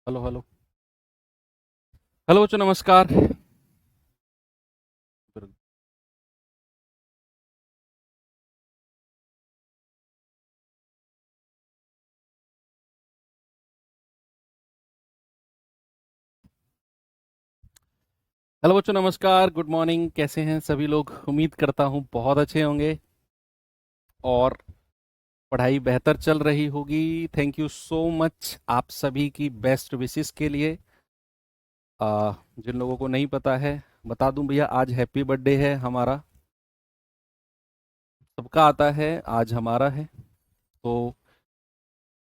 Hello hello. Hello बच्चों, नमस्कार। Hello बच्चों, नमस्कार, गुड मॉर्निंग। कैसे हैं सभी लोग? उम्मीद करता हूँ बहुत अच्छे होंगे और पढ़ाई बेहतर चल रही होगी। थैंक यू सो मच आप सभी की बेस्ट विशेस के लिए। जिन लोगों को नहीं पता है बता दूं भैया, आज हैप्पी बर्थडे है हमारा। सबका आता है, आज हमारा है। तो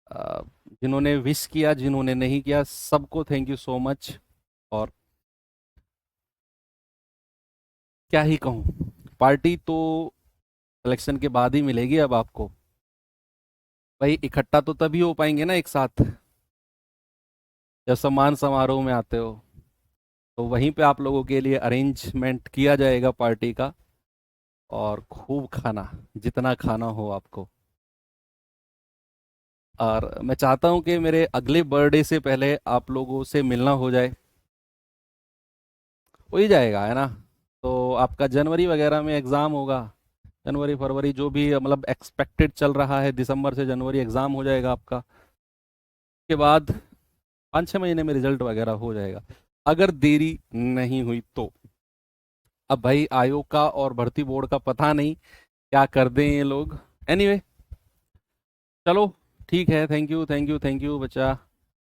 आ, जिन्होंने विश किया, जिन्होंने नहीं किया, सबको थैंक यू सो मच। और क्या ही कहूँ, पार्टी तो इलेक्शन के बाद ही मिलेगी अब आपको। भाई इकट्ठा तो तभी हो पाएंगे ना एक साथ, जब सम्मान समारोह में आते हो। तो वहीं पे आप लोगों के लिए अरेंजमेंट किया जाएगा पार्टी का। और खूब खाना, जितना खाना हो आपको। और मैं चाहता हूं कि मेरे अगले बर्थडे से पहले आप लोगों से मिलना हो जाए। हो ही जाएगा, है ना? तो आपका जनवरी वगैरह में एग्ज़ाम होगा। जनवरी फरवरी जो भी मतलब एक्सपेक्टेड चल रहा है, दिसंबर से जनवरी एग्ज़ाम हो जाएगा आपका। उसके बाद 5-6 महीने में रिजल्ट वगैरह हो जाएगा, अगर देरी नहीं हुई तो। अब भाई आयोग का और भर्ती बोर्ड का पता नहीं क्या कर दें ये लोग। एनीवे, चलो ठीक है। Thank you thank you thank you बच्चा।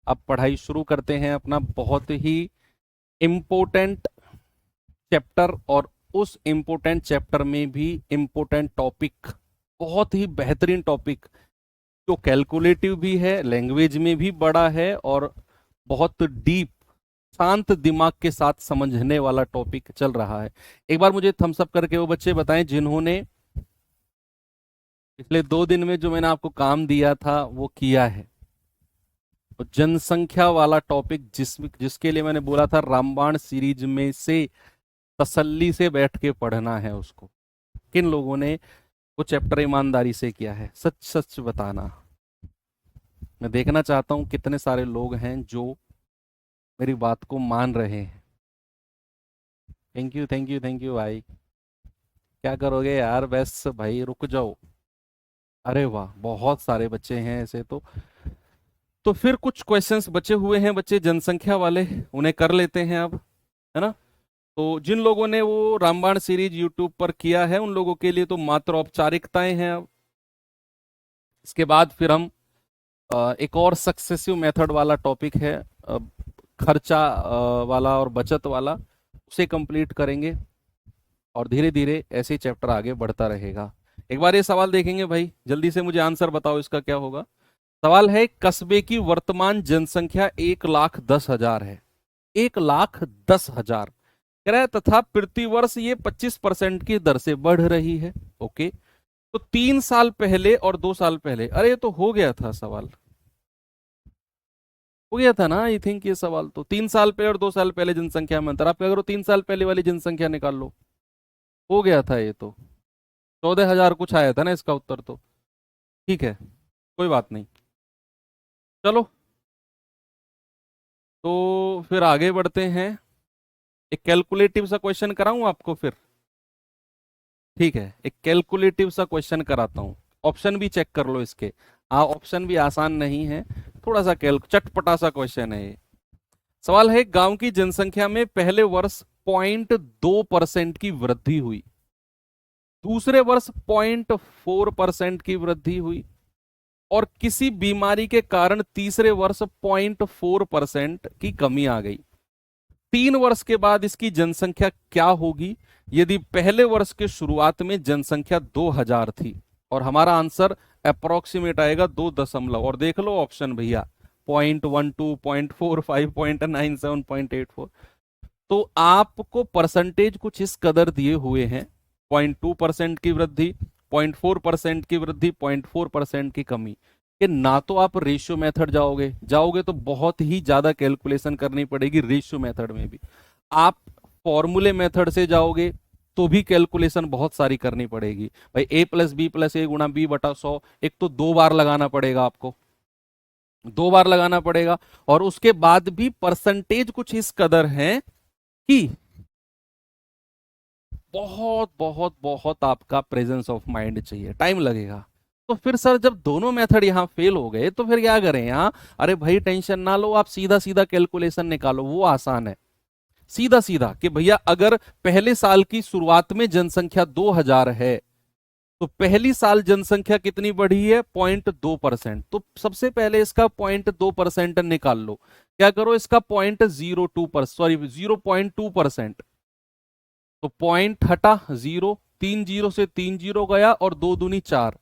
अब पढ़ाई शुरू करते हैं अपना बहुत ही इम्पोर्टेंट चैप्टर। और उस इम्पोर्टेंट चैप्टर में भी इम्पोर्टेंट टॉपिक, बहुत ही बेहतरीन टॉपिक, जो कैलकुलेटिव भी है, लैंग्वेज में भी बड़ा है और बहुत डीप, शांत दिमाग के साथ समझने वाला टॉपिक चल रहा है। एक बार मुझे थम्स अप करके वो बच्चे बताएं जिन्होंने पिछले 2 दिन में जो मैंने आपको काम दिया था वो किया है। और जनसंख्या वाला टॉपिक जिसके लिए मैंने बोला था रामबाण सीरीज में से तसल्ली से बैठ के पढ़ना है उसको। किन लोगों ने वो चैप्टर ईमानदारी से किया है? सच सच बताना। मैं देखना चाहता हूं कितने सारे लोग हैं जो मेरी बात को मान रहे हैं। Thank you thank you thank you भाई। क्या करोगे यार, बस भाई रुक जाओ। अरे वाह, बहुत सारे बच्चे हैं ऐसे तो फिर कुछ क्वेश्चंस बचे हुए हैं बच्चे जनसंख्या वाले, उन्हें कर लेते हैं अब, है ना? तो जिन लोगों ने वो रामबाण सीरीज यूट्यूब पर किया है उन लोगों के लिए तो मात्र औपचारिकताएं हैं अब। इसके बाद फिर हम एक और सक्सेसिव मेथड वाला टॉपिक है, खर्चा वाला और बचत वाला, उसे कंप्लीट करेंगे। और धीरे धीरे ऐसे ही चैप्टर आगे बढ़ता रहेगा। एक बार ये सवाल देखेंगे भाई, जल्दी से मुझे आंसर बताओ इसका क्या होगा। सवाल है, कस्बे की वर्तमान जनसंख्या 1,10,000 है। 1,10,000 कह रहा है, तथा प्रतिवर्ष ये 25% की दर से बढ़ रही है। ओके। तो 3 साल पहले और 2 साल पहले, अरे ये तो हो गया था सवाल, हो गया था ना आई थिंक। ये सवाल तो 3 साल पहले और 2 साल पहले जनसंख्या में अंतर, आप अगर 3 साल पहले वाली जनसंख्या निकाल लो, हो गया था ये तो। 14,000 कुछ आया था ना इसका उत्तर तो। ठीक है, कोई बात नहीं। चलो, तो फिर आगे बढ़ते हैं। एक कैलकुलेटिव सा क्वेश्चन कराऊं आपको फिर? ठीक है, एक कैलकुलेटिव सा क्वेश्चन कराता हूं। ऑप्शन भी चेक कर लो इसके। ऑप्शन भी आसान नहीं है, थोड़ा सा चटपटा सा क्वेश्चन है ये। सवाल है, गांव की जनसंख्या में पहले वर्ष 0.2% की वृद्धि हुई, दूसरे वर्ष 0.4% की वृद्धि हुई, और किसी बीमारी के कारण तीसरे वर्ष 0.4% की कमी आ गई। 3 वर्ष के बाद इसकी जनसंख्या क्या होगी यदि पहले वर्ष के शुरुआत में जनसंख्या 2,000 थी? और हमारा आंसर अप्रोक्सीमेट आएगा 2 दशमलव, और देख लो ऑप्शन भैया, 0.12, 0.45, 0.97, 0.84। तो आपको परसेंटेज कुछ इस कदर दिए हुए हैं, 0.2% की वृद्धि, 0.4% की वृद्धि, 0.4% की कमी, कि ना तो आप रेशियो मेथड जाओगे जाओगे तो बहुत ही ज्यादा कैलकुलेशन करनी पड़ेगी रेशियो मेथड में भी। आप फॉर्मूले मेथड से जाओगे तो भी कैलकुलेशन बहुत सारी करनी पड़ेगी। भाई a + b + a × b/100, एक तो 2 बार लगाना पड़ेगा आपको। 2 बार लगाना पड़ेगा। और उसके बाद भी परसेंटेज कुछ इस कदर है कि बहुत बहुत बहुत आपका प्रेजेंस ऑफ माइंड चाहिए, टाइम लगेगा। तो फिर सर जब दोनों मेथड यहां फेल हो गए तो फिर क्या करें यहां? अरे भाई टेंशन ना लो, आप सीधा सीधा कैलकुलेशन निकालो, वो आसान है। सीधा सीधा कि भैया अगर पहले साल की शुरुआत में जनसंख्या 2000 है, तो पहली साल जनसंख्या कितनी बढ़ी है? 0.2%। तो सबसे पहले इसका 0.2% निकाल लो। क्या करो, इसका 0.02%, सॉरी 0.2%। तो पॉइंट हटा जीरो, 3 जीरो से 3 जीरो गया और 2 दूनी 4।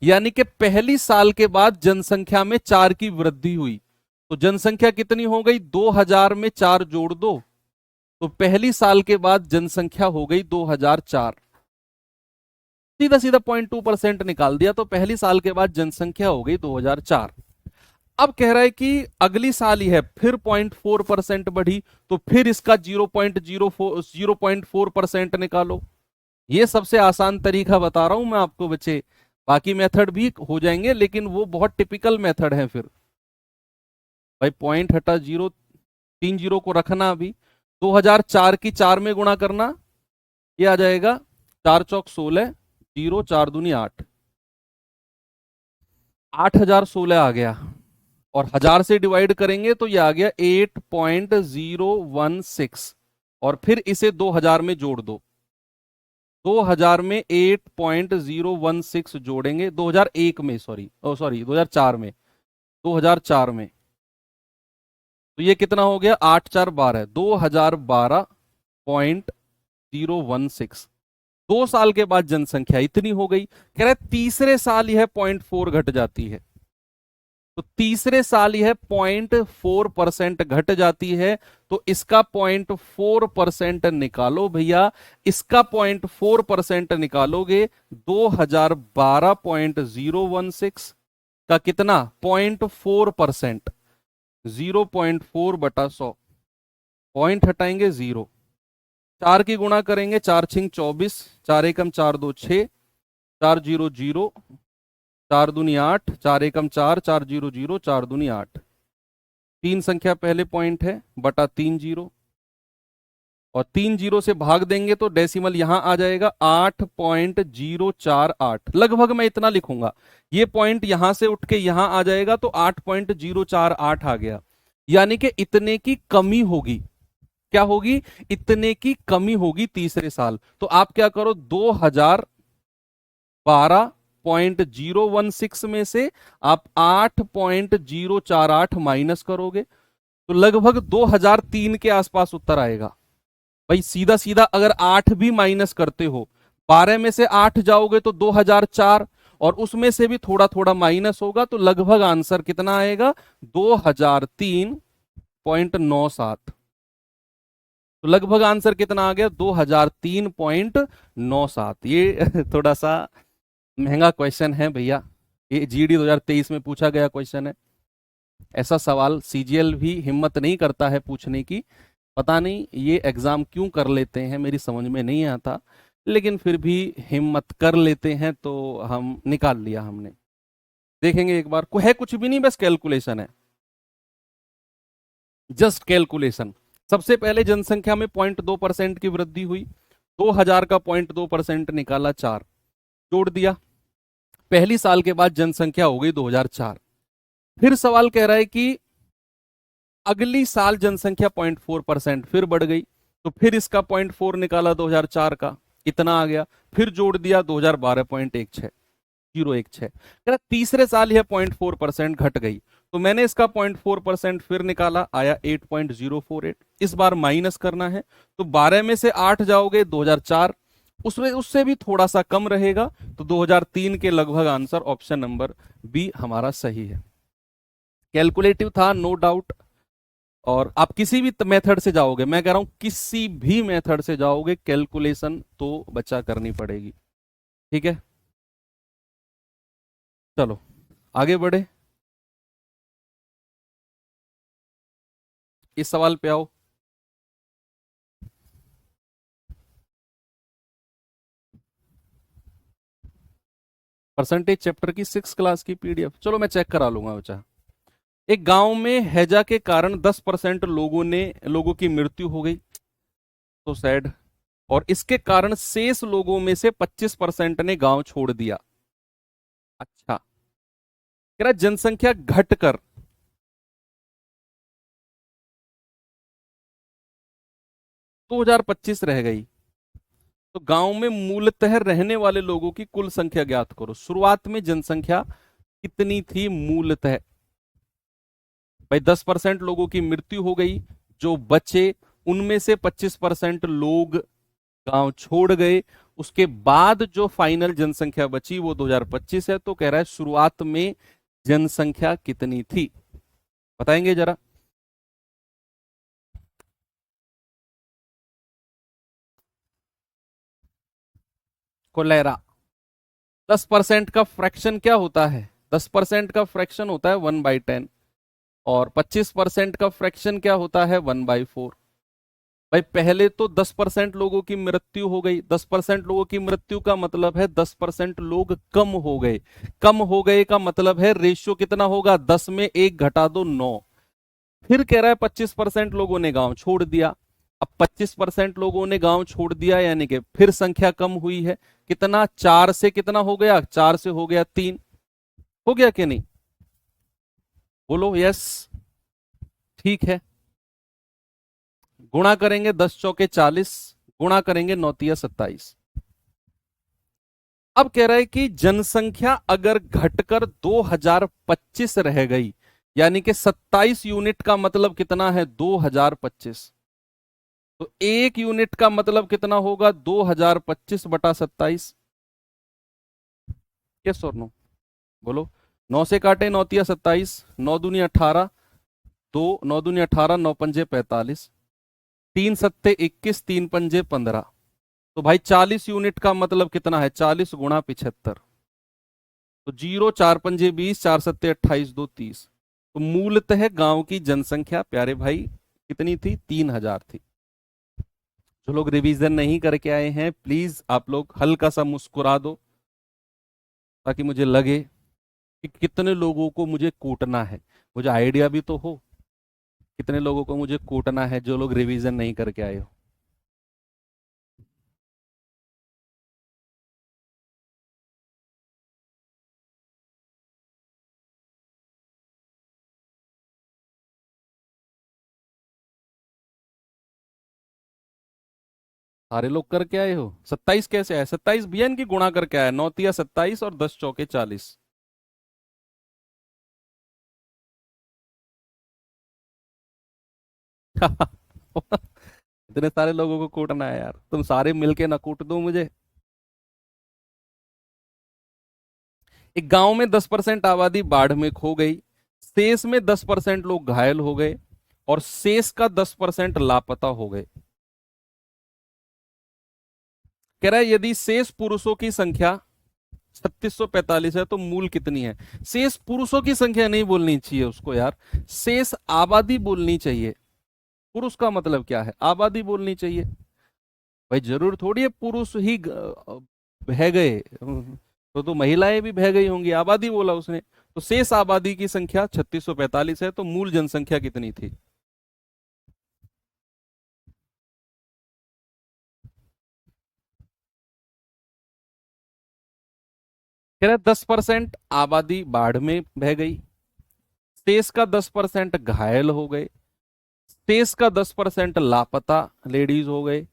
यानी कि पहली साल के बाद जनसंख्या में 4 की वृद्धि हुई। तो जनसंख्या कितनी हो गई? 2000 में 4 जोड़ दो, तो पहली साल के बाद जनसंख्या हो गई 2004। सीधा सीधा 0.2% निकाल दिया, तो पहली साल के बाद जनसंख्या हो गई 2004। अब कह रहा है कि अगली साल ही है फिर 0.4% बढ़ी, तो फिर इसका 0.04% निकालो। ये सबसे आसान तरीका बता रहा हूं मैं आपको बच्चे, बाकी मेथड भी हो जाएंगे लेकिन वो बहुत टिपिकल मेथड है। फिर भाई पॉइंट हटा जीरो, 3 जीरो को रखना अभी, 2004 की 4 में गुणा करना, ये आ जाएगा 4 चौक 16, जीरो 4 दूनी 8, 8016 आ गया। और 1000 से डिवाइड करेंगे तो ये आ गया 8.016। और फिर इसे 2000 में जोड़ दो, 2000 में 8.016 जोड़ेंगे, 2001 में, सॉरी ओ सॉरी 2004 में, 2004 में, तो ये कितना हो गया? 8 4 12, 2012.016। 2 साल के बाद जनसंख्या इतनी हो गई। कह रहे तीसरे साल यह 0.4 घट जाती है। तो तीसरे साल यह 0.4% घट जाती है। तो इसका 0.4% निकालो भैया, इसका 0.4% निकालोगे, 2012.016 का कितना? 0.4%, 0.4/100, पॉइंट हटाएंगे जीरो, 4 की गुणा करेंगे, 4 छिंग 24, 4 एकम 4 2 6, 4 जीरो जीरो, 4 दूनी 8, 4 एकम 4, 4 जीरो जीरो, 4 दूनी 8। 3 संख्या पहले पॉइंट है बटा 3 जीरो, और 3 जीरो से भाग देंगे तो डेसिमल यहां आ जाएगा 8.048। लगभग मैं इतना लिखूंगा, ये पॉइंट यहां से उठ के यहां आ जाएगा तो 8.048 आ गया। यानी कि इतने की कमी होगी। क्या होगी? इतने की कमी होगी तीसरे साल। तो आप क्या करो, 2012.016 में से आप 8.048 माइनस करोगे, तो लगभग 2003 के आसपास उत्तर आएगा। भाई सीधा सीधा अगर 8 भी माइनस करते हो, 12 में से 8 जाओगे तो 2004, और उसमें से भी थोड़ा थोड़ा माइनस होगा, तो लगभग आंसर कितना आएगा? 2003.97। तो लगभग आंसर कितना आ गया? 2003.97। ये थोड़ा सा महंगा क्वेश्चन है भैया, ये जीडी 2023 में पूछा गया क्वेश्चन है। ऐसा सवाल सीजीएल भी हिम्मत नहीं करता है पूछने की। पता नहीं ये एग्जाम क्यों कर लेते हैं, मेरी समझ में नहीं आता, लेकिन फिर भी हिम्मत कर लेते हैं तो हम निकाल लिया हमने। देखेंगे एक बार, को है कुछ भी नहीं, बस कैलकुलेशन है, जस्ट कैलकुलेशन। सबसे पहले जनसंख्या में 0.2% की वृद्धि हुई, 2000 का 0.2% निकाला 4, जोड़ दिया, पहली साल के बाद जनसंख्या हो गई 2004। फिर सवाल कह रहा है कि अगली साल जनसंख्या 0.4% फिर बढ़ गई, तो फिर इसका 0.4 निकाला 2004 का, इतना आ गया, फिर जोड़ दिया 2012.16, 016। तीसरे साल यह 0.4% घट गई, तो मैंने इसका 0.4% फिर निकाला, आया 8.048। इस बार माइनस करना है, तो 12 में से 8 जाओगे 2004, उसमें उससे भी थोड़ा सा कम रहेगा, तो 2003 के लगभग आंसर ऑप्शन नंबर बी हमारा सही है। कैलकुलेटिव था नो डाउट, और आप किसी भी मेथड से जाओगे, मैं कह रहा हूं किसी भी मेथड से जाओगे, कैलकुलेशन तो बच्चा करनी पड़ेगी। ठीक है, चलो आगे बढ़े, इस सवाल पे आओ। परसेंटेज चैप्टर की 6 क्लास की पीडीएफ, चलो मैं चेक करा लूंगा बच्चा। एक गांव में हैजा के कारण 10% लोगों की मृत्यु हो गई, तो सैड। और इसके कारण शेष लोगों में से 25% ने गांव छोड़ दिया। अच्छा, कह रहा जनसंख्या घटकर 2025 रह गई, तो गांव में मूलतः रहने वाले लोगों की कुल संख्या ज्ञात करो। शुरुआत में जनसंख्या कितनी थी मूलतः? भाई 10% लोगों की मृत्यु हो गई, जो बचे उनमें से 25% लोग गांव छोड़ गए। उसके बाद जो फाइनल जनसंख्या बची वो 2025 है। तो कह रहा है शुरुआत में जनसंख्या कितनी थी, बताएंगे जरा। कोलेरा। 10% का फ्रैक्शन क्या होता है? 10% का फ्रैक्शन होता है 1/10, और 25% का फ्रैक्शन क्या होता है? 1/4। भाई पहले तो 10% लोगों की मृत्यु हो गई। 10% लोगों की मृत्यु का मतलब है 10% लोग कम हो गए। कम हो गए का मतलब है रेशियो कितना होगा? 10 में 1 घटा दो 9। फिर कह रहा है 25% लोगों ने गांव छोड़ दिया। अब 25% लोगों ने गांव छोड़ दिया, यानी कि फिर संख्या कम हुई है। कितना? 4 से कितना हो गया? 4 से हो गया 3। हो गया कि नहीं? बोलो यस। ठीक है, गुणा करेंगे 10 चौके 40, गुणा करेंगे 9 तिया 27। अब कह रहा है कि जनसंख्या अगर घटकर 2025 रह गई, यानी कि 27 यूनिट का मतलब कितना है? 2025। तो एक यूनिट का मतलब कितना होगा? 2025 बटा 27। यस और नो? बोलो। 9 से काटे 9 तिया 27, 9 दूनी 18, 2 9 दूनी 18, 9 पंजे 45, 3 सत्ते 21, 3 पंजे 15। तो भाई 40 यूनिट का मतलब कितना है? 40 गुणा 75। तो 0 4 पंजे 20, 4 सत्ते 28, 2 30। तो मूलतः गांव की जनसंख्या प्यारे भाई कितनी थी? 3000 थी। जो लोग रिवीजन नहीं करके आए हैं प्लीज आप लोग हल्का सा मुस्कुरा दो, ताकि मुझे लगे कि कितने लोगों को मुझे कूटना है। मुझे आइडिया भी तो हो कितने लोगों को मुझे कूटना है जो लोग रिवीजन नहीं करके आए हो। सारे लोग करके आए हो? 27 कैसे आया? 27 बियन की गुणा करके आया। 9 तिया 27 और 10 चौके 40। इतने सारे लोगों को कूटना है यार, तुम सारे मिलके ना कूट दो मुझे। एक गांव में 10% आबादी बाढ़ में खो गई, शेष में 10% लोग घायल हो गए, और शेष का 10% लापता हो गए। कह रहा है यदि शेष पुरुषों की संख्या 3645 है तो मूल कितनी है? शेष पुरुषों की संख्या नहीं बोलनी चाहिए उसको यार, शेष आबादी बोलनी चाहिए। पुरुष का मतलब क्या है? आबादी बोलनी चाहिए। भाई जरूर थोड़ी है पुरुष ही बह गए, तो महिलाएं भी बह गई होंगी। आबादी बोला उसने। तो शेष आबादी की संख्या 3645 है, तो मूल जनसंख्या कितनी थी? कह रहा है 10% आबादी बाढ़ में बह गई, शेष का 10% घायल हो गए, शेष का 10% लापता लेडीज हो गए।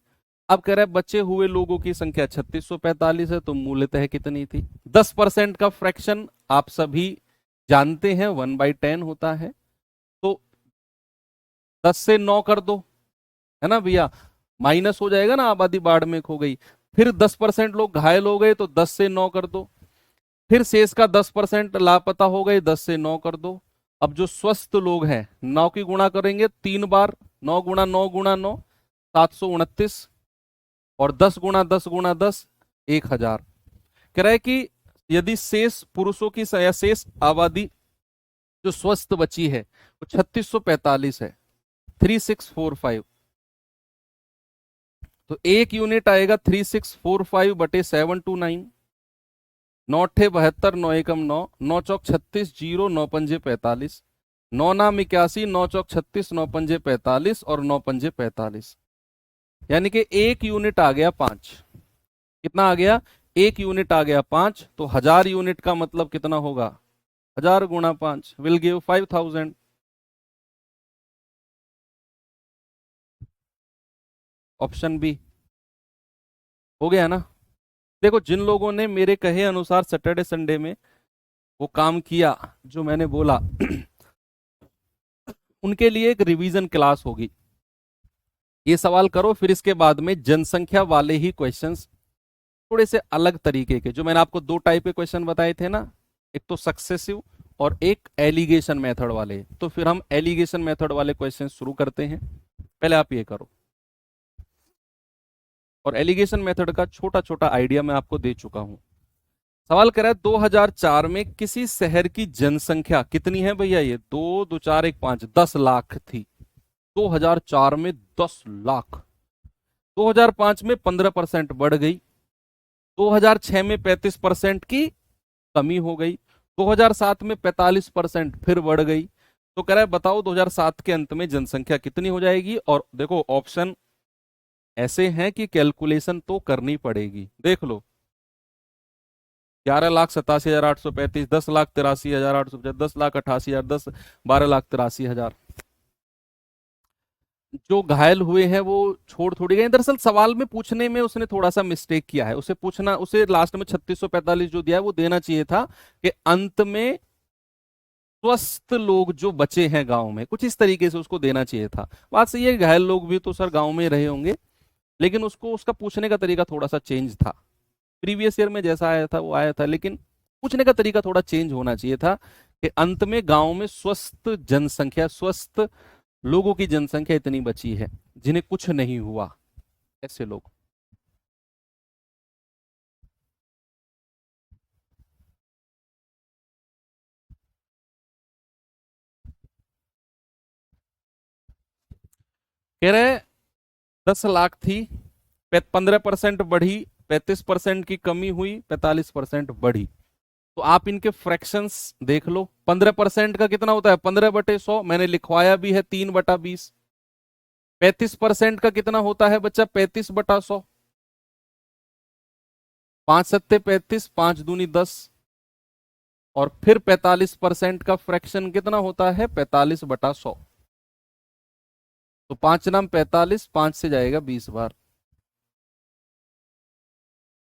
अब कह रहा है बचे हुए लोगों की संख्या 3645 है, तो मूलतः कितनी थी? 10% का फ्रैक्शन आप सभी जानते हैं 1/10 होता है। तो 10 से 9 कर दो, है ना भैया? माइनस हो जाएगा ना, आबादी बाढ़ में खो गई। फिर 10% लोग घायल हो गए, तो 10 से 9 कर दो। फिर शेष का 10% लापता हो गए, 10 से 9 कर दो। अब जो स्वस्थ लोग हैं 9 की गुणा करेंगे 3 बार, 9 गुणा 9 गुणा 9, 729, और 10 गुणा 10 गुणा 10, 1000। कह रहा है कि यदि शेष पुरुषों की या शेष आबादी जो स्वस्थ बची है वो 3645 है, 3645। तो एक यूनिट आएगा 3645/729। 9 अट्ठे 72, 9 एकम 9, 9 चौक 36, 0 9 पंजे 45। 9 नाम 81, 9 चौक 36, 9 पंजे 45 और 9 पंजे 45, यानी कि एक यूनिट आ गया 5। कितना आ गया? एक यूनिट आ गया 5, तो 1000 यूनिट का मतलब कितना होगा? 1000 गुणा 5 विल गिव 5000। ऑप्शन बी हो गया ना? देखो, जिन लोगों ने मेरे कहे अनुसार सैटरडे संडे में वो काम किया जो मैंने बोला उनके लिए एक रिवीजन क्लास होगी। ये सवाल करो, फिर इसके बाद में जनसंख्या वाले ही क्वेश्चंस, थोड़े से अलग तरीके के, जो मैंने आपको दो टाइप के क्वेश्चन बताए थे ना, एक तो सक्सेसिव और एक एलिगेशन मेथड वाले। तो फिर हम एलिगेशन मेथड वाले क्वेश्चन शुरू करते हैं। पहले आप ये करो, और एलिगेशन मेथड का छोटा छोटा आइडिया मैं आपको दे चुका हूं। सवाल कर रहा है 2004 में किसी शहर की जनसंख्या कितनी है भैया? ये 2 2 4 1 5 10 लाख थी। 2004 में 10 लाख। 2005 में 15% बढ़ गई। 2006 में 35% की कमी हो गई। 2007 में 45% फिर बढ़ गई। तो कह रहा है बताओ 2007 के अंत में जनसंख्या कितनी हो जाएगी? और देखो ऑप्शन ऐसे हैं कि कैलकुलेशन तो करनी पड़ेगी। देख लो, 11,87,835, 10,83,850, 10,88,000, 12,83,000। जो घायल हुए हैं वो छोड़ थोड़ी गए। दरअसल सवाल में पूछने में उसने थोड़ा सा मिस्टेक किया है। उसे लास्ट में 3645 जो दिया है वो देना चाहिए था कि अंत में स्वस्थ लोग जो बचे हैं गांव में, कुछ इस तरीके से उसको देना चाहिए था। बात सही है, घायल लोग भी तो सर गांव में रहे होंगे, लेकिन उसको उसका पूछने का तरीका थोड़ा सा चेंज था। प्रीवियस ईयर में जैसा आया था वो आया था, लेकिन पूछने का तरीका थोड़ा चेंज होना चाहिए था कि अंत में गांव में स्वस्थ जनसंख्या, स्वस्थ लोगों की जनसंख्या इतनी बची है जिन्हें कुछ नहीं हुआ, ऐसे लोग। कह रहे 10 लाख थी, 15% बढ़ी, 35% की कमी हुई, 45% बढ़ी। तो आप इनके फ्रैक्शंस देख लो। 15% का कितना होता है? 15/100, मैंने लिखवाया भी है 3/20। 35% का कितना होता है बच्चा? 35/100। 5 सत्ते 35, 5 दूनी 10। और फिर 45% का फ्रैक्शन कितना होता है? 45/100। तो 5 नाम 45, 5 से जाएगा 20 बार।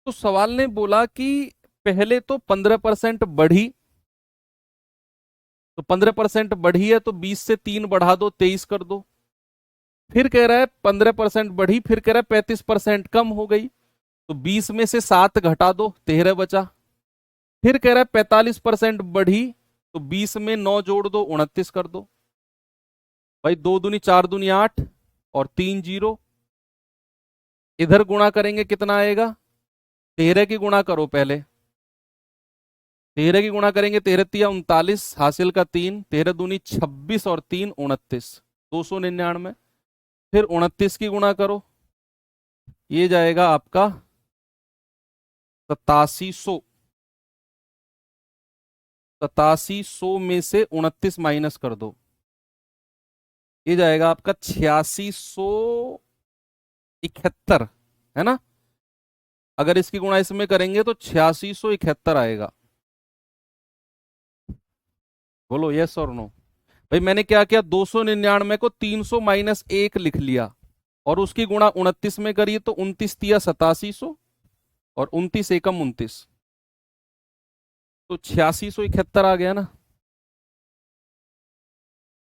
तो सवाल ने बोला कि पहले तो 15% बढ़ी, तो 15% बढ़ी है तो 20 से 3 बढ़ा दो, 23 कर दो। फिर कह रहा है 15% बढ़ी, फिर कह रहा है 35% कम हो गई, तो 20 में से 7 घटा दो, 13 बचा। फिर कह रहा है 45% बढ़ी, तो 20 में 9 जोड़ दो, 29 कर दो। भाई 2 दूनी 4 दूनी 8 और 3 जीरो। इधर गुणा करेंगे कितना आएगा? 13 की गुणा करो पहले। 13 की गुणा करेंगे, 13 तिया 39, हासिल का 3, 13 दूनी 26 और 3 29, 299। फिर 29 की गुणा करो, ये जाएगा आपका 8700। 8700 में से 29 माइनस कर दो, ये जाएगा आपका 8671, है ना? अगर इसकी गुणा इसमें करेंगे तो 8671 आएगा। बोलो यस और नो। भाई मैंने क्या किया, 299 को 300 - 1 लिख लिया, और उसकी गुणा 29 में करिए तो 29 तिया 8700 और 29 एकम 29, तो 8671 आ गया ना।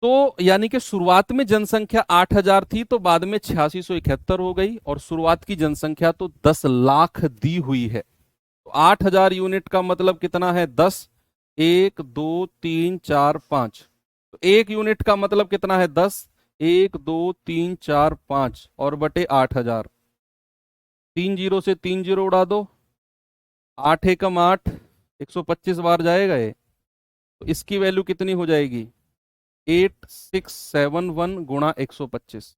तो यानी कि शुरुआत में जनसंख्या 8000 थी, तो बाद में 8671 हो गई, और शुरुआत की जनसंख्या तो 10 लाख दी हुई है। तो 8000 यूनिट का मतलब कितना है? 10, 1 2 3 4 5। तो 1 यूनिट का मतलब कितना है? 10, 1 2 3 4 5 और बटे 8000। 3 जीरो से 3 जीरो उड़ा दो, 8 एकम 8, 125 बार जाएगा ये। तो इसकी वैल्यू कितनी हो जाएगी? 8671 गुणा 125।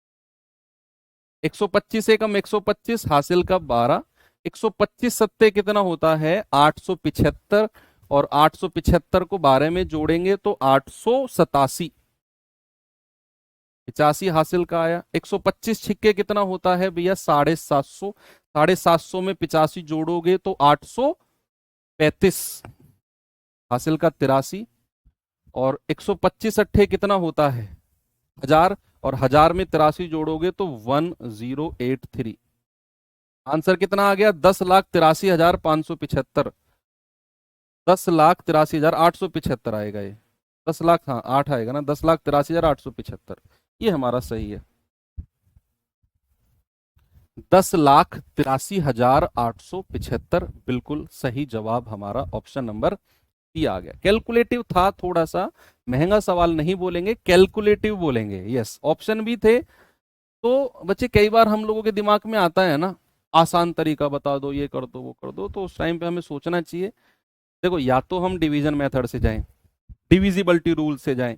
125 एकम 125, हासिल का 12। 125 सत्ते कितना होता है? 875। और 875 को 12 में जोड़ेंगे तो 887, 85 हासिल का आया। 125 छिक्के कितना होता है भैया? 750। 750 में 85 जोड़ोगे तो 835, हासिल का 83। और 125 अट्ठे कितना होता है? 1000, और 1000 में 83 जोड़ोगे तो 1083। आंसर कितना आ गया? 10,83,575। 10,83,875 आएगा ये। 10 लाख, हाँ 8 आएगा ना, 10,83,875, ये हमारा सही है। 10,83,875 बिल्कुल सही जवाब हमारा ऑप्शन नंबर सी आ गया। कैलकुलेटिव था, थोड़ा सा महंगा सवाल नहीं बोलेंगे, कैलकुलेटिव बोलेंगे। यस, ऑप्शन भी थे। तो बच्चे कई बार हम लोगों के दिमाग में आता है ना, आसान तरीका बता दो, ये कर दो वो कर दो, तो उस टाइम पे हमें सोचना चाहिए। देखो, या तो हम डिवीजन मेथड से जाएं, डिविजिबिलिटी रूल से जाएं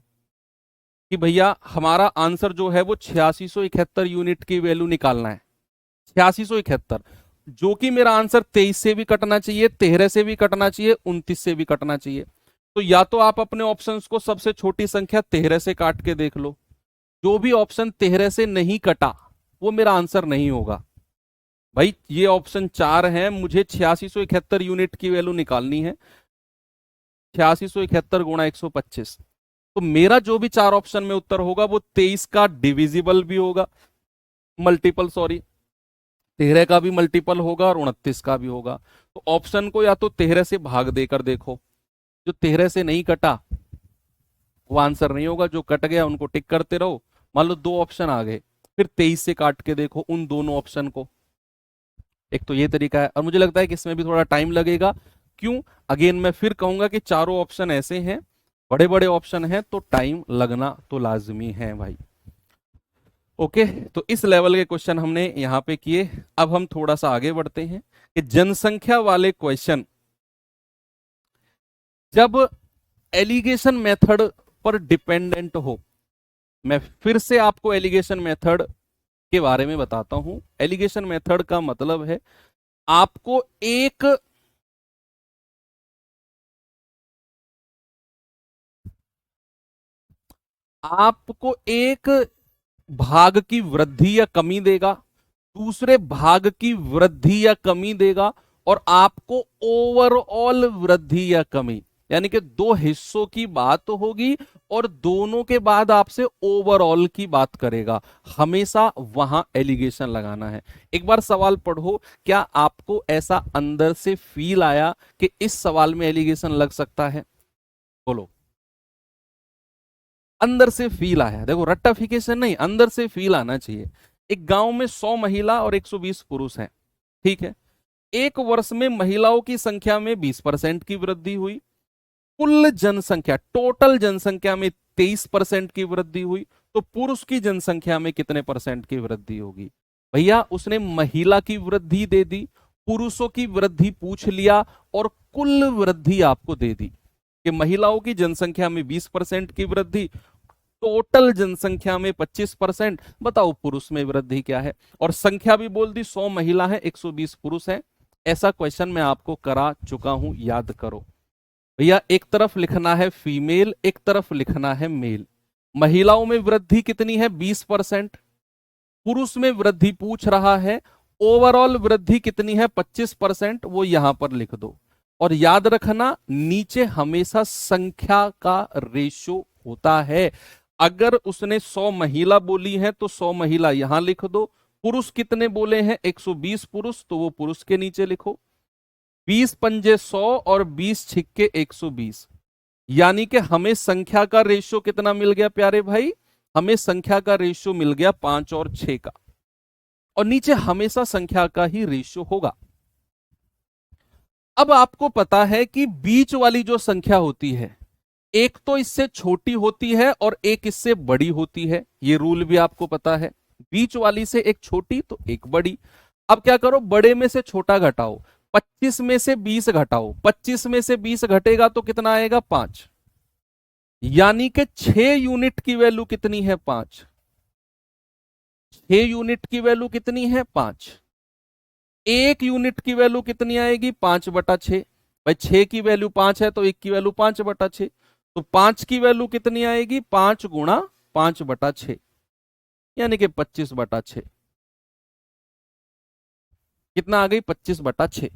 कि भैया हमारा आंसर जो है वो 8671 यूनिट की वैल्यू निकालना है। 8671, जो कि मेरा आंसर 23 से भी कटना चाहिए, 13 से भी कटना चाहिए, 29 से भी कटना चाहिए। तो या तो आप अपने ऑप्शंस को सबसे छोटी संख्या 13 से काट के देख लो, जो भी ऑप्शन 13 से नहीं कटा वो मेरा आंसर नहीं होगा। भाई ये ऑप्शन 4 है, मुझे 8671 यूनिट की वैल्यू निकालनी है, 8671 गुणा 125। तो मेरा जो भी 4 ऑप्शन में उत्तर होगा वो 23 का डिविजिबल भी होगा, मल्टीपल सॉरी, 13 का भी मल्टीपल होगा और 29 का भी होगा। तो ऑप्शन को या तो 13 से भाग देकर देखो, जो 13 से नहीं कटा वो आंसर नहीं होगा, जो कट गया उनको टिक करते रहो। मान लो 2 ऑप्शन आ गए, फिर 23 से काट के देखो उन दोनों ऑप्शन को। एक तो ये तरीका है, और मुझे लगता है कि इसमें भी थोड़ा टाइम लगेगा। क्यों? अगेन मैं फिर कहूंगा कि चारों ऑप्शन ऐसे हैं, बड़े बड़े ऑप्शन हैं, तो टाइम लगना तो लाजमी है भाई। ओके, तो इस लेवल के क्वेश्चन हमने यहां पे किए। अब हम थोड़ा सा आगे बढ़ते हैं कि जनसंख्या वाले क्वेश्चन जब एलिगेशन मेथड पर डिपेंडेंट हो। मैं फिर से आपको एलिगेशन मेथड के बारे में बताता हूं। एलिगेशन मेथड का मतलब है आपको एक भाग की वृद्धि या कमी देगा, दूसरे भाग की वृद्धि या कमी देगा, और आपको ओवरऑल वृद्धि या कमी, यानी कि 2 हिस्सों की बात होगी और दोनों के बाद आपसे ओवरऑल की बात करेगा। हमेशा वहां एलिगेशन लगाना है। एक बार सवाल पढ़ो, क्या आपको ऐसा अंदर से फील आया कि इस सवाल में एलिगेशन लग सकता है? बोलो। अंदर से फील आया, देखो रट्टाफिकेशन नहीं, अंदर से फील आना चाहिए। एक गांव में 100 महिला और 120 पुरुष हैं, ठीक है। एक वर्ष में महिलाओं की संख्या में 20% की वृद्धि हुई, कुल जनसंख्या, टोटल जनसंख्या में 23% की वृद्धि हुई, तो पुरुष की जनसंख्या में कितने परसेंट की वृद्धि होगी? भैया उसने महिला की वृद्धि दे दी, पुरुषों की वृद्धि पूछ लिया, और कुल वृद्धि आपको दे दी कि महिलाओं की जनसंख्या में 20% की वृद्धि, टोटल जनसंख्या में 25%। बताओ पुरुष में वृद्धि क्या है? और संख्या भी बोल दी, 100 महिला है, 120 पुरुष है। ऐसा क्वेश्चन मैं आपको करा चुका हूं, याद करो भैया। एक तरफ लिखना है फीमेल, एक तरफ लिखना है मेल। महिलाओं में वृद्धि कितनी है? 20%। पुरुष में वृद्धि पूछ रहा है, ओवरऑल वृद्धि कितनी है? 25%। वो यहां पर लिख दो। और याद रखना, नीचे हमेशा संख्या का रेशो होता है। अगर उसने 100 महिला बोली है तो 100 महिला यहां लिख दो। पुरुष कितने बोले हैं? 120 पुरुष, तो वो पुरुष के नीचे लिखो। 20 पंजे 100 और 20 छिक्के 120, यानी कि हमें संख्या का रेशियो कितना मिल गया प्यारे भाई? हमें संख्या का रेशियो मिल गया 5 और 6 का। और नीचे हमेशा संख्या का ही रेशियो होगा। अब आपको पता है कि बीच वाली जो संख्या होती है, एक तो इससे छोटी होती है और एक इससे बड़ी होती है। ये रूल भी आपको पता है, बीच वाली से एक छोटी तो एक बड़ी। अब क्या करो, बड़े में से छोटा घटाओ। 25 में से 20 घटाओ, 25 में से 20 घटेगा तो कितना आएगा? 5। यानी कि 6 यूनिट की वैल्यू कितनी है? 5। 6 यूनिट की वैल्यू कितनी है? 5। 1 यूनिट की वैल्यू कितनी आएगी? 5/6। भाई 6 की वैल्यू 5 है तो 1 की वैल्यू 5/6, तो 5 की वैल्यू कितनी आएगी, 5 गुणा 5/6, यानी कि 25/6। कितना आ गई, 25/6।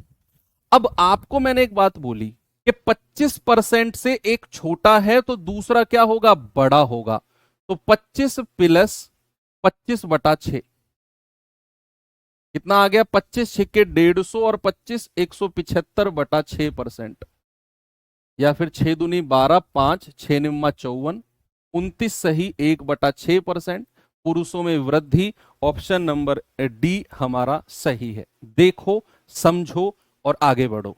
अब आपको मैंने एक बात बोली कि 25% से एक छोटा है तो दूसरा क्या होगा, बड़ा होगा। तो 25 प्लस 25/6 कितना आ गया, 25 छिक्के 150 और 25 175/6%, या फिर 6 दूनी 12, 5 6 निम्मा 54, 29 सही 1/6%। पुरुषों में वृद्धि, ऑप्शन नंबर डी हमारा सही है। देखो, समझो और आगे बढ़ो।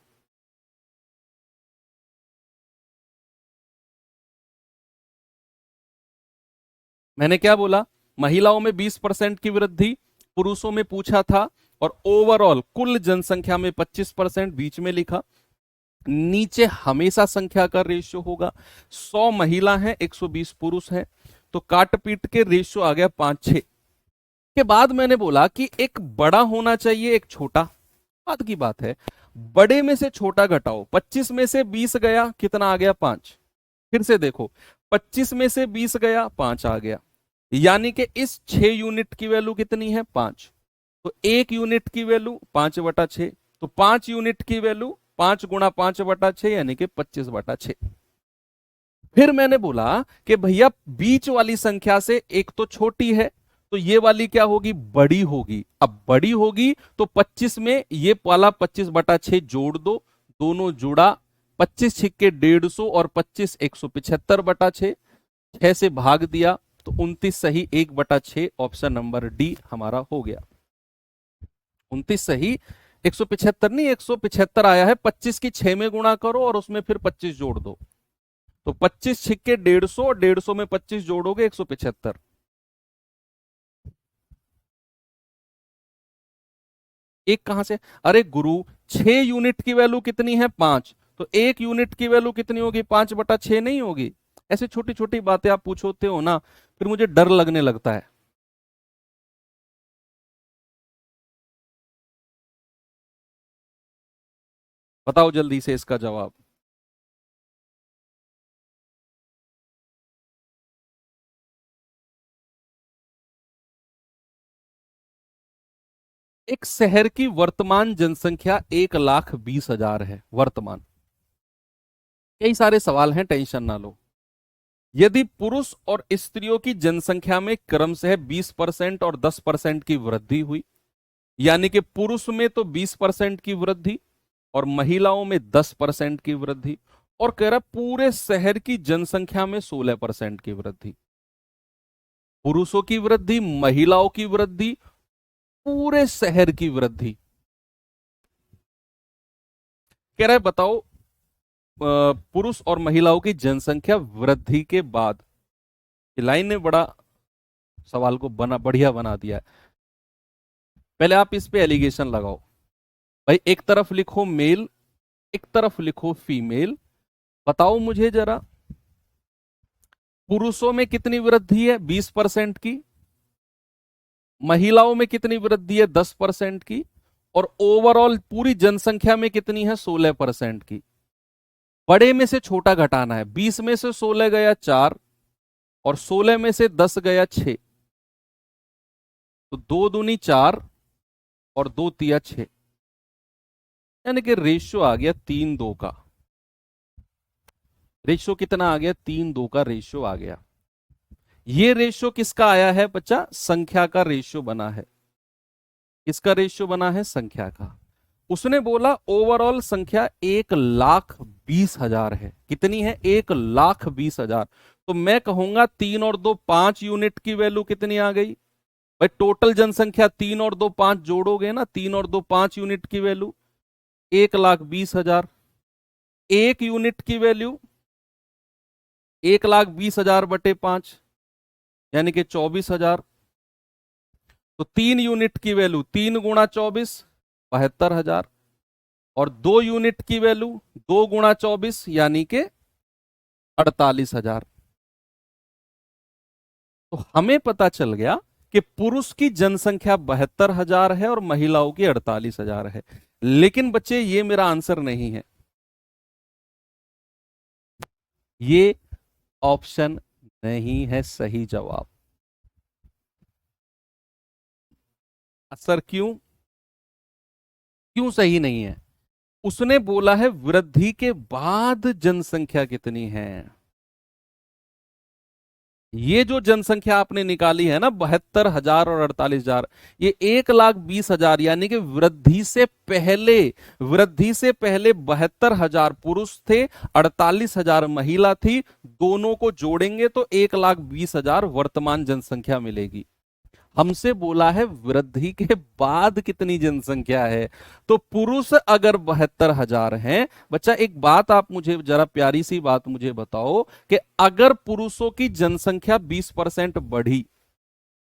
मैंने क्या बोला, महिलाओं में 20% की वृद्धि, पुरुषों में पूछा था, और ओवरऑल कुल जनसंख्या में 25% बीच में लिखा। नीचे हमेशा संख्या का रेशियो होगा, 100 महिला है 120 पुरुष है, तो काट पीट के रेशियो आ गया 5:6। के बाद मैंने बोला कि एक बड़ा होना चाहिए एक छोटा, बात की बात है, बड़े में से छोटा घटाओ, 25 में से 20 गया, कितना आ गया, 5। फिर से देखो, 25 में से 20 गया, 5 आ गया, यानी कि इस 6 यूनिट की वैल्यू कितनी है, 5। तो 1 यूनिट की वैल्यू 5/6, तो 5 यूनिट की वैल्यू 5 गुणा 5/6 यानी कि 25/6। फिर मैंने बोला कि भैया बीच वाली संख्या से एक तो छोटी है, तो ये वाली क्या होगी, बड़ी होगी। अब बड़ी होगी तो 25 में ये वाला 25/6 जोड़ दो, दोनों जुड़ा, 25 छिक्के 150 और 25 175/6, 6 से भाग दिया तो 29 सही 1/6, ऑप्शन नंबर डी हमारा हो गया। 29 सही, 175 नहीं, 175 आया है, 25 की 6 में गुणा करो और उसमें फिर 25 जोड़ दो, तो 25 छिक्के 150, 150 में 25 जोड़ोगे 175। एक कहां से, अरे गुरु 6 यूनिट की वैल्यू कितनी है, 5, तो 1 यूनिट की वैल्यू कितनी होगी, 5/6 नहीं होगी। ऐसे छोटी छोटी बातें आप पूछोते हो ना, फिर मुझे डर लगने लगता है। बताओ जल्दी से इसका जवाब। एक शहर की वर्तमान जनसंख्या 1,20,000 है वर्तमान। कई सारे सवाल हैं, टेंशन ना लो। यदि पुरुष और स्त्रियों की जनसंख्या में क्रमशः 20% और 10% की वृद्धि हुई, यानी कि पुरुष में तो 20% की वृद्धि और महिलाओं में 10% की वृद्धि, और कह रहा पूरे शहर की जनसंख्या में 16% की वृद्धि, पुरुषों की वृद्धि, महिलाओं की वृद्धि, पूरे शहर की वृद्धि। कह रहा है बताओ, पुरुष और महिलाओं की जनसंख्या वृद्धि के बाद, लाइन ने बड़ा सवाल को बढ़िया बना दिया है। पहले आप इस पे एलिगेशन लगाओ भाई, एक तरफ लिखो मेल, एक तरफ लिखो फीमेल। बताओ मुझे जरा, पुरुषों में कितनी वृद्धि है, 20% की, महिलाओं में कितनी वृद्धि है, 10% की, और ओवरऑल पूरी जनसंख्या में कितनी है, 16% की। बड़े में से छोटा घटाना है, 20 में से 16 गया 4, और 16 में से 10 गया 6, तो 2 दूनी 4 और 2 तिया 6, यानी कि रेशियो आ गया 3:2 का। रेशियो कितना आ गया, 3:2 का रेशियो आ गया। ये रेशियो किसका आया है बच्चा, संख्या का रेशियो बना है। किसका रेशियो बना है, संख्या का। उसने बोला ओवरऑल संख्या 1,20,000 है। कितनी है, 1,20,000। तो मैं कहूंगा 3 और 2 5 यूनिट की वैल्यू कितनी आ गई भाई, टोटल जनसंख्या 3 और 2 5 जोड़ोगे ना, 3 और 2 5 यूनिट की वैल्यू 1,20,000। 1 यूनिट की वैल्यू 1,20,000/5 यानी कि 24,000। तो 3 यूनिट की वैल्यू 3 गुणा 24 72,000, और 2 यूनिट की वैल्यू 2 गुणा 24 यानी कि 48,000। तो हमें पता चल गया कि पुरुष की जनसंख्या 72,000 है और महिलाओं की 48,000 है। लेकिन बच्चे ये मेरा आंसर नहीं है। ये ऑप्शन नहीं है सही जवाब। सर क्यों? क्यों सही नहीं है? उसने बोला है वृद्धि के बाद जनसंख्या कितनी है। ये जो जनसंख्या आपने निकाली है ना 72,000 और 48,000, ये 1,20,000 यानी कि वृद्धि से पहले 72,000 पुरुष थे, 48,000 महिला थी। दोनों को जोड़ेंगे तो 1,20,000 वर्तमान जनसंख्या मिलेगी। हमसे बोला है वृद्धि के बाद कितनी जनसंख्या है। तो पुरुष अगर 72,000 हैं, बच्चा एक बात आप मुझे जरा प्यारी सी बात मुझे बताओ कि अगर पुरुषों की जनसंख्या 20% बढ़ी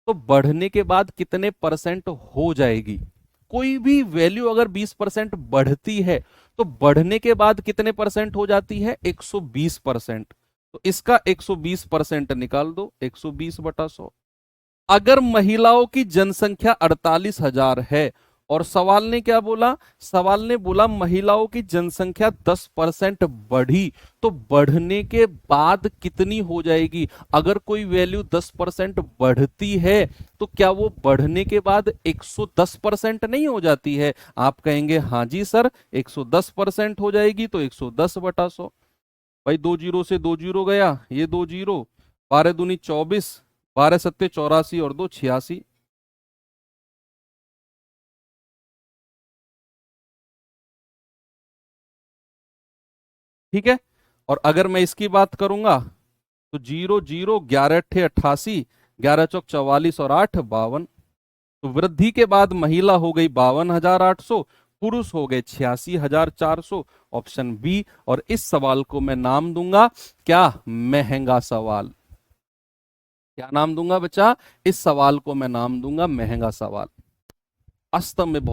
तो बढ़ने के बाद कितने परसेंट हो जाएगी? कोई भी वैल्यू अगर 20% बढ़ती है तो बढ़ने के बाद कितने परसेंट हो जाती है? 120%। तो इसका 120% निकाल दो, 120/100। अगर महिलाओं की जनसंख्या 48,000 है और सवाल ने क्या बोला? सवाल ने बोला महिलाओं की जनसंख्या 10% बढ़ी तो बढ़ने के बाद कितनी हो जाएगी? अगर कोई वैल्यू 10% बढ़ती है तो क्या वो बढ़ने के बाद 110% नहीं हो जाती है? आप कहेंगे हाँ जी सर 110% हो जाएगी, तो 110/100। भाई 2 जीरो से 2 जीरो गया, ये 2 जीरो, 12 दूनी 24, 12 सत्ते 84 और 2 86। ठीक है। और अगर मैं इसकी बात करूंगा तो 0 0, 11 अट्ठे 88, 11 चौक 44 और 8 52। तो वृद्धि के बाद महिला हो गई 52,800, पुरुष हो गए 86,400। Option B. और इस सवाल को मैं नाम दूंगा क्या? महंगा सवाल। क्या नाम दूंगा बच्चा? इस सवाल को मैं नाम दूंगा महंगा सवाल। वास्तव में